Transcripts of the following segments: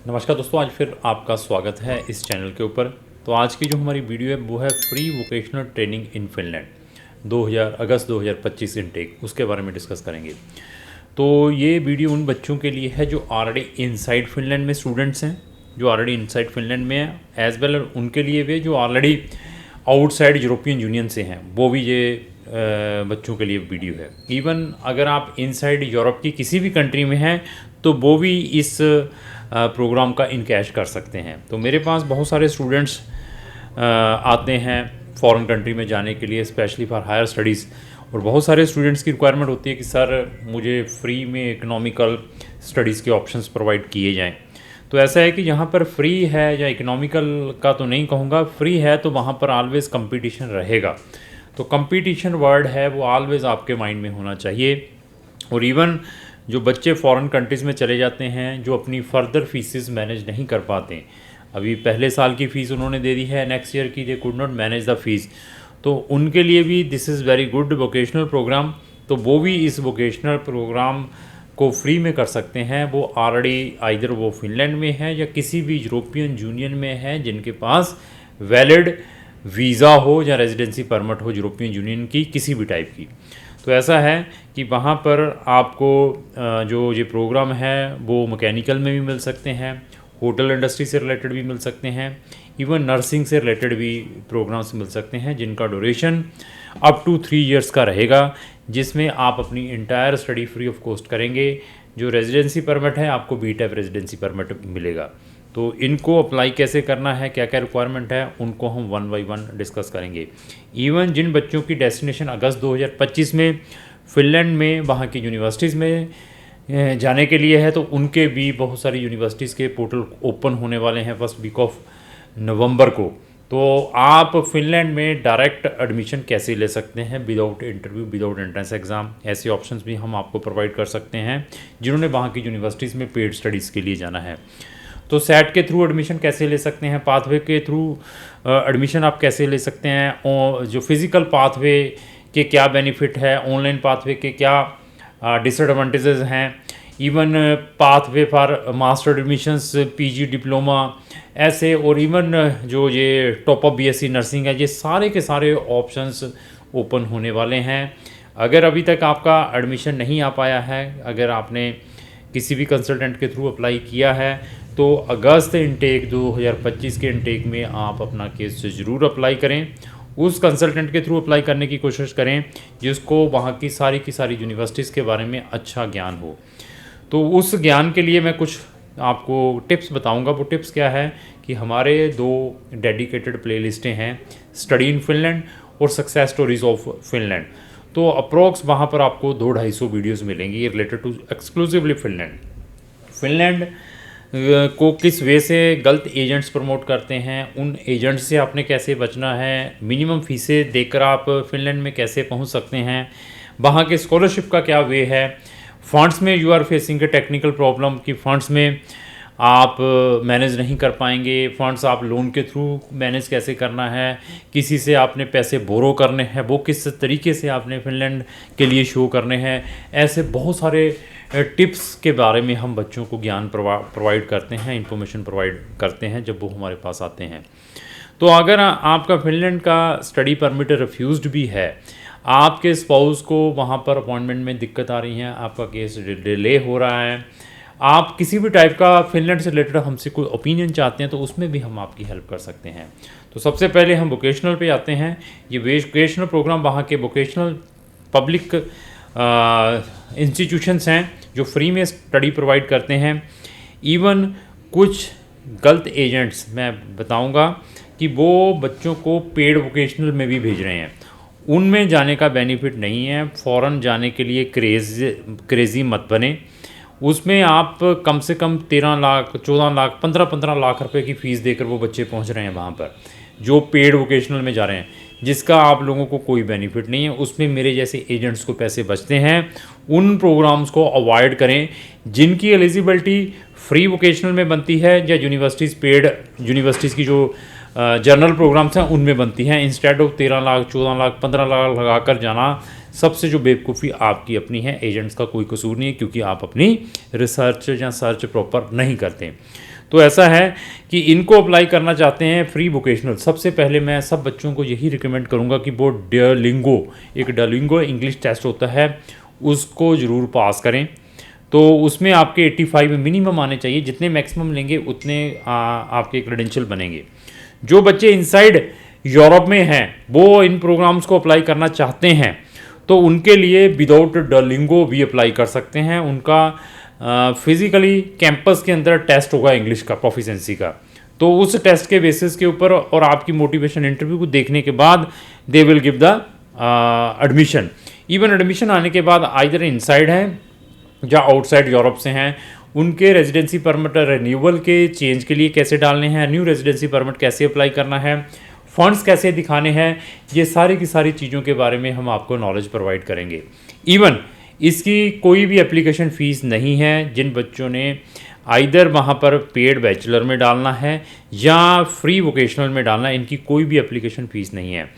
नमस्कार दोस्तों, आज फिर आपका स्वागत है इस चैनल के ऊपर। तो आज की जो हमारी वीडियो है वो है free vocational training in Finland 2000 August 2025 intake, उसके बारे में डिस्कस करेंगे। तो ये वीडियो उन बच्चों के लिए है जो ऑलरेडी इनसाइड फिनलैंड में स्टूडेंट्स हैं, जो ऑलरेडी इनसाइड फिनलैंड में हैं, एज वेल उनके लिए भी जो ऑलरेडी आउटसाइड यूरोपियन यूनियन से हैं, वो भी ये बच्चों के लिए वीडियो है। इवन अगर आप इनसाइड यूरोप की किसी भी कंट्री में हैं तो वो भी इस प्रोग्राम का इनकैश कर सकते हैं। तो मेरे पास बहुत सारे स्टूडेंट्स आते हैं फॉरेन कंट्री में जाने के लिए, स्पेशली फॉर हायर स्टडीज़। और बहुत सारे स्टूडेंट्स की रिक्वायरमेंट होती है कि सर मुझे फ्री में इकोनॉमिकल स्टडीज़ के ऑप्शंस प्रोवाइड किए जाएं। तो ऐसा है कि यहाँ पर फ्री है या इकोनॉमिकल का तो नहीं कहूँगा, फ्री है तो वहाँ पर ऑलवेज़ कंपटीशन रहेगा। तो कंपटीशन वर्ड है वो ऑलवेज़ आपके माइंड में होना चाहिए। और इवन जो बच्चे फॉरेन कंट्रीज़ में चले जाते हैं, जो अपनी फर्दर फीसेस मैनेज नहीं कर पाते, अभी पहले साल की फ़ीस उन्होंने दे दी है, नेक्स्ट ईयर की they could not manage the fees, तो उनके लिए भी this is very good vocational programme. तो वो भी इस वोकेशनल प्रोग्राम को फ्री में कर सकते हैं। वो ऑलरेडी आइदर वो फिनलैंड में है या किसी भी यूरोपियन यूनियन में है जिनके पास वैलिड वीज़ा हो या रेजिडेंसी परमिट हो यूरोपियन यूनियन की किसी भी टाइप की। तो ऐसा है कि वहाँ पर आपको जो ये प्रोग्राम है वो मैकेनिकल में भी मिल सकते हैं, होटल इंडस्ट्री से रिलेटेड भी मिल सकते हैं, इवन नर्सिंग से रिलेटेड भी प्रोग्राम्स मिल सकते हैं जिनका ड्यूरेशन अप टू 3 इयर्स का रहेगा, जिसमें आप अपनी entire study free of cost करेंगे। जो रेजिडेंसी परमिट है आपको बीटेक रेजिडेंसी परमिट मिलेगा। तो इनको अप्लाई कैसे करना है, क्या क्या रिक्वायरमेंट है, उनको हम वन बाई वन डिस्कस करेंगे। इवन जिन बच्चों की डेस्टिनेशन अगस्त 2025 में फिनलैंड में वहाँ की यूनिवर्सिटीज़ में जाने के लिए है, तो उनके भी बहुत सारी यूनिवर्सिटीज़ के पोर्टल ओपन होने वाले हैं फर्स्ट वीक ऑफ नवंबर को। तो आप फिनलैंड में डायरेक्ट एडमिशन कैसे ले सकते हैं without interview, without entrance exam, ऐसे ऑप्शंस भी हम आपको प्रोवाइड कर सकते हैं जिन्होंने वहाँ की यूनिवर्सिटीज़ में पेड स्टडीज़ के लिए जाना है। तो सेट के थ्रू एडमिशन कैसे ले सकते हैं, पाथवे के थ्रू एडमिशन आप कैसे ले सकते हैं, और जो फिज़िकल पाथवे के क्या बेनिफिट है, ऑनलाइन पाथवे के क्या डिसएडवांटेजेस हैं, even pathway for master admissions, PG diploma ऐसे, और इवन जो ये टॉप अप बीएससी नर्सिंग है, ये सारे के सारे ऑप्शंस ओपन होने वाले हैं। अगर अभी तक आपका एडमिशन नहीं आ पाया है, अगर आपने किसी भी कंसल्टेंट के थ्रू अप्लाई किया है, तो अगस्त इनटेक 2025 के इनटेक में आप अपना केस ज़रूर अप्लाई करें। उस कंसल्टेंट के थ्रू अप्लाई करने की कोशिश करें जिसको वहाँ की सारी यूनिवर्सिटीज़ के बारे में अच्छा ज्ञान हो। तो उस ज्ञान के लिए मैं कुछ आपको टिप्स बताऊंगा। वो टिप्स क्या है कि हमारे 2 डेडिकेटेड प्लेलिस्टें हैं, स्टडी इन फिनलैंड और सक्सेस स्टोरीज़ ऑफ फिनलैंड। तो अप्रॉक्स वहाँ पर आपको 200-250 वीडियोज़ मिलेंगी रिलेटेड टू एक्सक्लूसिवली फिनलैंड को किस वे से गलत एजेंट्स प्रमोट करते हैं, उन एजेंट्स से आपने कैसे बचना है, मिनिमम फीसें देकर आप फिनलैंड में कैसे पहुंच सकते हैं, वहाँ के स्कॉलरशिप का क्या वे है, फंड्स में you are facing a technical problem कि फंड्स में आप मैनेज नहीं कर पाएंगे, फंड्स आप लोन के थ्रू मैनेज कैसे करना है, किसी से आपने पैसे बोरो करने हैं वो किस तरीके से आपने फिनलैंड के लिए शो करने हैं। ऐसे बहुत सारे टिप्स के बारे में हम बच्चों को ज्ञान प्रोवाइड करते हैं, इंफॉर्मेशन प्रोवाइड करते हैं जब वो हमारे पास आते हैं। तो अगर आपका फिनलैंड का स्टडी परमिट रिफ्यूज़्ड भी है, आपके स्पाउस को वहाँ पर अपॉइंटमेंट में दिक्कत आ रही है, आपका केस डिले हो रहा है, आप किसी भी टाइप का फिनलैंड से रिलेटेड हमसे कोई ओपिनियन चाहते हैं, तो उसमें भी हम आपकी हेल्प कर सकते हैं। तो सबसे पहले हम वोकेशनल पे आते हैं। ये वोकेशनल प्रोग्राम वहाँ के वोकेशनल पब्लिक इंस्टीट्यूशंस हैं जो फ्री में स्टडी प्रोवाइड करते हैं। इवन कुछ गलत एजेंट्स मैं बताऊंगा कि वो बच्चों को पेड वोकेशनल में भी भेज रहे हैं, उनमें जाने का बेनिफिट नहीं है। फ़ॉरेन जाने के लिए क्रेज़ी मत बने। उसमें आप कम से कम 13 लाख 14 लाख 15 लाख रुपए की फ़ीस देकर वो बच्चे पहुंच रहे हैं वहाँ पर, जो पेड वोकेशनल में जा रहे हैं, जिसका आप लोगों को कोई बेनिफिट नहीं है। उसमें मेरे जैसे एजेंट्स को पैसे बचते हैं। उन प्रोग्राम्स को अवॉइड करें जिनकी एलिजिबिलिटी फ्री वोकेशनल में बनती है या यूनिवर्सिटीज़ पेड यूनिवर्सिटीज़ की जो जर्नल प्रोग्राम्स हैं उनमें बनती हैं। इंस्टेड ऑफ 13 लाख 14 लाख 15 लाख लगा कर जाना, सबसे जो बेवकूफ़ी आपकी अपनी है, एजेंट्स का कोई कसूर नहीं है, क्योंकि आप अपनी रिसर्च या सर्च प्रॉपर नहीं करते। तो ऐसा है कि इनको अप्लाई करना चाहते हैं फ्री वोकेशनल, सबसे पहले मैं सब बच्चों को यही रिकमेंड करूंगा कि वो डुओलिंगो इंग्लिश टेस्ट होता है उसको ज़रूर पास करें। तो उसमें आपके 85 मिनिमम आने चाहिए, जितने मैक्सिमम लेंगे उतने आपके क्रेडेंशियल बनेंगे। जो बच्चे इनसाइड यूरोप में हैं वो इन प्रोग्राम्स को अप्लाई करना चाहते हैं तो उनके लिए विदाउट डुओलिंगो भी अप्लाई कर सकते हैं। उनका फिज़िकली कैंपस के अंदर टेस्ट होगा इंग्लिश का प्रोफिशेंसी का, तो उस टेस्ट के बेसिस के ऊपर और आपकी मोटिवेशन इंटरव्यू को देखने के बाद they will give the admission. Even admission आने के बाद आइदर इनसाइड हैं या आउटसाइड यूरोप से हैं, उनके रेजिडेंसी परमिट रिन्यूअल के चेंज के लिए कैसे डालने हैं, न्यू रेजिडेंसी परमिट कैसे अप्लाई करना है, फंड्स कैसे दिखाने हैं, ये सारी की सारी चीज़ों के बारे में हम आपको नॉलेज प्रोवाइड करेंगे। इवन इसकी कोई भी एप्लीकेशन फ़ीस नहीं है। जिन बच्चों ने आइदर वहाँ पर पेड बैचलर में डालना है या फ्री वोकेशनल में डालना है, इनकी कोई भी एप्लीकेशन फ़ीस नहीं है।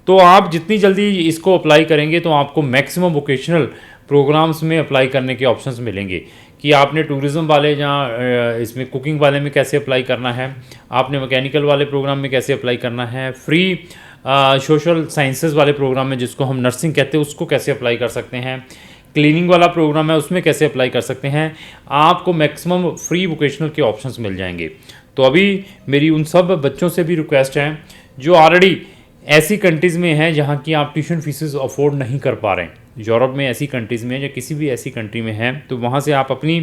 तो आप जितनी जल्दी इसको अप्लाई करेंगे तो आपको मैक्सिमम वोकेशनल प्रोग्राम्स में अप्लाई करने के ऑप्शंस मिलेंगे कि आपने टूरिज़्म वाले या इसमें कुकिंग वाले में कैसे अप्लाई करना है, आपने मैकेनिकल वाले प्रोग्राम में कैसे अप्लाई करना है, फ्री सोशल साइंसेस वाले प्रोग्राम में जिसको हम नर्सिंग कहते हैं उसको कैसे अप्लाई कर सकते हैं, क्लीनिंग वाला प्रोग्राम है उसमें कैसे अप्लाई कर सकते हैं। आपको मैक्सिमम फ्री वोकेशनल के ऑप्शंस मिल जाएंगे। तो अभी मेरी उन सब बच्चों से भी रिक्वेस्ट है जो ऑलरेडी ऐसी कंट्रीज़ में हैं जहाँ की आप ट्यूशन फीसेस अफोर्ड नहीं कर पा रहे हैं, यूरोप में ऐसी कंट्रीज़ में या किसी भी ऐसी कंट्री में हैं, तो वहाँ से आप अपनी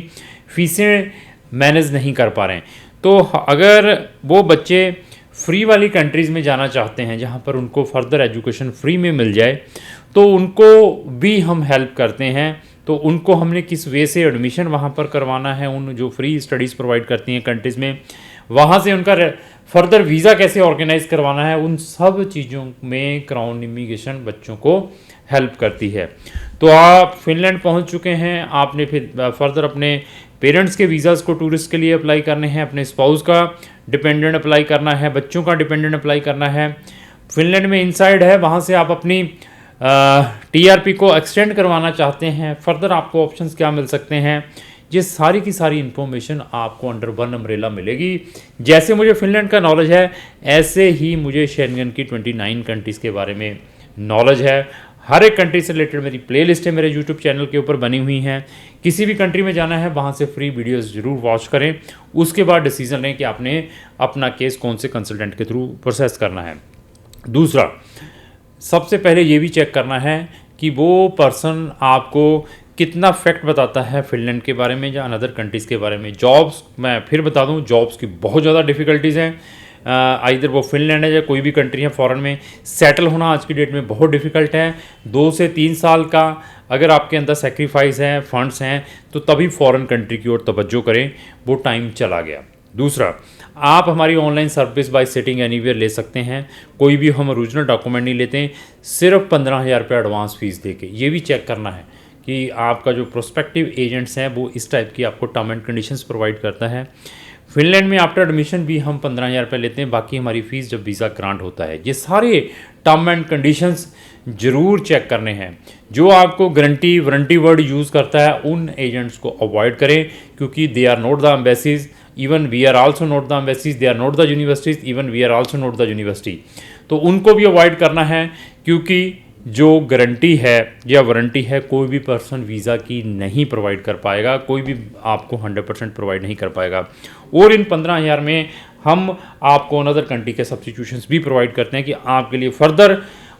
फ़ीसें मैनेज नहीं कर पा रहे हैं, तो अगर वो बच्चे फ्री वाली कंट्रीज़ में जाना चाहते हैं जहाँ पर उनको फर्दर एजुकेशन फ्री में मिल जाए तो उनको भी हम हेल्प करते हैं। तो उनको हमने किस वे से एडमिशन वहाँ पर करवाना है, उन जो फ्री स्टडीज़ प्रोवाइड करती हैं कंट्रीज़ में, वहाँ से उनका फर्दर वीज़ा कैसे ऑर्गेनाइज करवाना है, उन सब चीज़ों में क्राउन इमिग्रेशन बच्चों को हेल्प करती है। तो आप फिनलैंड पहुँच चुके हैं, आपने फिर फर्दर अपने पेरेंट्स के वीज़ाज़ को टूरिस्ट के लिए अप्लाई करने हैं, अपने स्पाउस का डिपेंडेंट अप्लाई करना है, बच्चों का डिपेंडेंट अप्लाई करना है। फिनलैंड में इनसाइड है, वहाँ से आप अपनी टीआरपी को एक्सटेंड करवाना चाहते हैं, फर्दर आपको ऑप्शंस क्या मिल सकते हैं, ये सारी की सारी इन्फॉर्मेशन आपको अंडर वन अम्ब्रेला मिलेगी। जैसे मुझे फिनलैंड का नॉलेज है ऐसे ही मुझे शेंगन की 29 कंट्रीज़ के बारे में नॉलेज है। हर एक कंट्री से रिलेटेड मेरी प्लेलिस्ट है मेरे यूट्यूब चैनल के ऊपर बनी हुई हैं। किसी भी कंट्री में जाना है वहाँ से फ्री वीडियोस ज़रूर वॉच करें, उसके बाद डिसीजन लें कि आपने अपना केस कौन से कंसल्टेंट के थ्रू प्रोसेस करना है। दूसरा, सबसे पहले ये भी चेक करना है कि वो पर्सन आपको कितना फैक्ट बताता है फिनलैंड के बारे में या अनदर कंट्रीज़ के बारे में। जॉब्स, मैं फिर बता दूं, जॉब्स की बहुत ज़्यादा डिफ़िकल्टीज़ हैं। आइदर वो फिनलैंड है या कोई भी कंट्री है फॉरेन में, सेटल होना आज की डेट में बहुत डिफ़िकल्ट है। 2 से 3 साल का अगर आपके अंदर सेक्रीफाइस है, फंड्स हैं, तो तभी फॉरेन कंट्री की ओर तवज्जो करें, वो टाइम चला गया। दूसरा, आप हमारी online service by sitting anywhere ले सकते हैं, कोई भी हम ओरिजिनल डॉक्यूमेंट नहीं लेते, सिर्फ 15,000 रुपये एडवांस फीस देके। ये भी चेक करना है कि आपका जो प्रोस्पेक्टिव एजेंट्स हैं वो इस टाइप की आपको टर्म एंड कंडीशंस प्रोवाइड करता है। फिनलैंड में आफ्टर एडमिशन भी हम 15,000 रुपये लेते हैं, बाकी हमारी फ़ीस जब वीज़ा ग्रांट होता है। ये सारे टर्म एंड कंडीशंस ज़रूर चेक करने हैं। जो आपको गारंटी वारंटी वर्ड यूज़ करता है उन एजेंट्स को अवॉइड करें, क्योंकि they are not the embassies, even we are also not the embassies, they are not the universities, even we are also not the university. तो उनको भी अवॉइड करना है, क्योंकि जो गारंटी है या वारंटी है कोई भी पर्सन वीज़ा की नहीं प्रोवाइड कर पाएगा, कोई भी आपको 100% प्रोवाइड नहीं कर पाएगा। और इन 15,000 में हम आपको अनदर कंट्री के सब्स्टिट्यूशंस भी प्रोवाइड करते हैं कि आपके लिए फर्दर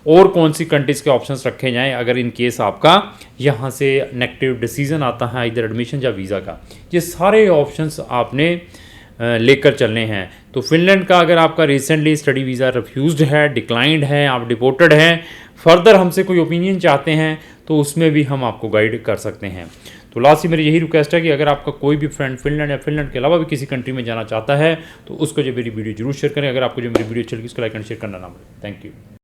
और कौन सी कंट्रीज़ के ऑप्शंस रखे जाएं अगर इन केस आपका यहाँ से नेगेटिव डिसीजन आता है इधर एडमिशन या वीज़ा का। ये सारे ऑप्शंस आपने लेकर चलने हैं। तो फिनलैंड का अगर आपका रिसेंटली स्टडी वीज़ा रिफ्यूज्ड है, डिक्लाइंड है, आप डिपोर्टेड हैं, फर्दर हमसे कोई ओपिनियन चाहते हैं तो उसमें भी हम आपको गाइड कर सकते हैं। तो लास्ट ही मेरी यही रिक्वेस्ट है कि अगर आपका कोई भी फ्रेंड फिनलैंड या फिनलैंड के अलावा भी किसी कंट्री में जाना चाहता है तो उसको जो मेरी वीडियो जरूर शेयर करें। अगर आपको जो मेरी वीडियो अच्छी लगी उसको लाइक एंड शेयर करना ना भूलें। Thank you.